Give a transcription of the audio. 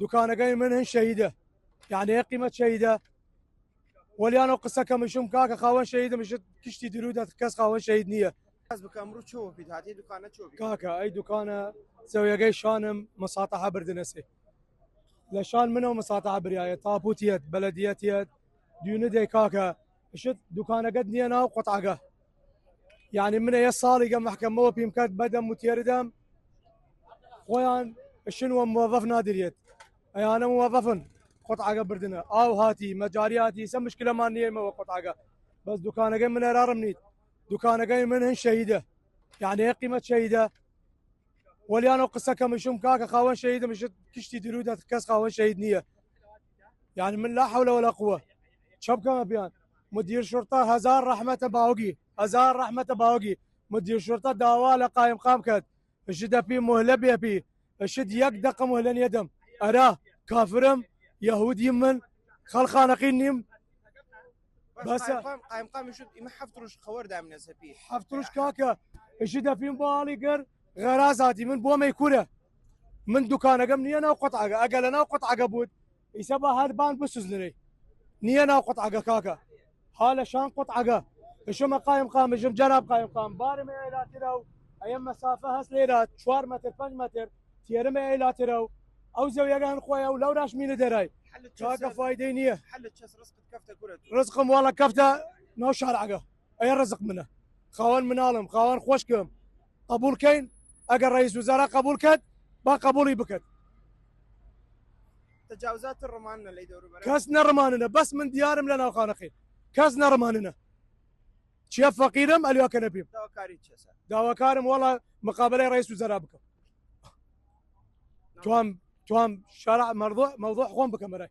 دكانەکەی من هەن شەهیدە یعنی قیمەت شەهیدە وەلیانەوە قسەکەم شم کاکە خاوەن شەهیدە مشت کشتی درودە کەس خاوەن شەهید نییە کاکە ئەی دوکانە زەویەکەی شانم مساتەحە بردنەسێ لە شان منەوە مساتەحە بریایە تاپوتیەت بەلەدیەتیەت دوونە دەی کاکە شت دوکانەکەت نییە ناو قوتعگە یعنی منە یە ساڵیگە محکەمەوە پیم کرد بەدەم و تێردەم خۆیان شنوە موظف نادرێت ئەیانە موظفن قوتعگە بردنە ئاو هاتی مەجاری هاتی سە مشکلەمان نییەمەوە قوتعگە بەس دوکانەکەی من هێرارم نیت دوکانەکەی من هەن شەهیدە یعنی قیمەت شەهیدە وەلیانەوە قسەکەم شم کاکە خاوەن شەهیدە مشت کشتی درودە کەس خاوەن شەهید نییە يعني من لا حول ولا قوة شبكة بيان مدير شرطة هزار رحمة باوقي هزار رحمة باوقي مدير شرطة داوالة قايم قام كد الشد في مهلة بي الشد يقدق مهلا يدم أراه كافرم يهودي من خلقانقينيم بس قايم قام يشد ما حفتروش خور دام نسبي حفتروش كاكا الشد في بالي قر غرازاتي من بوما يكوره من دكانه قم نينا وقطعه اقل انا وقطعه بود يسبا هربان بسوزنري نينا وقطعه كاكا حال شان قطعه شو قايم قام جم جناب قايم قام بارم الى ترو ايام مسافه هس ليرات 4 متر 5 متر تيرم الى ترو او زويغان خويا ولو راش مين دراي كاكا فايده نيه حلت شس رزق كفته كره رزقهم والله كفته نو شارعه اي رزق منه خوان منالم خوان خوشكم قبول كين اقل رئيس وزراء قبول كد با قبولي بكت تجاوزات الرماننا اللي يدوروا برا كاسنا رماننا بس من ديارم لنا وخانقين كاسنا رماننا شيف فقيرم اليو كنبيم دواكاري تشسا دواكارم والله مقابله رئيس وزراء بكم توام شارع موضوع خوان بكم راي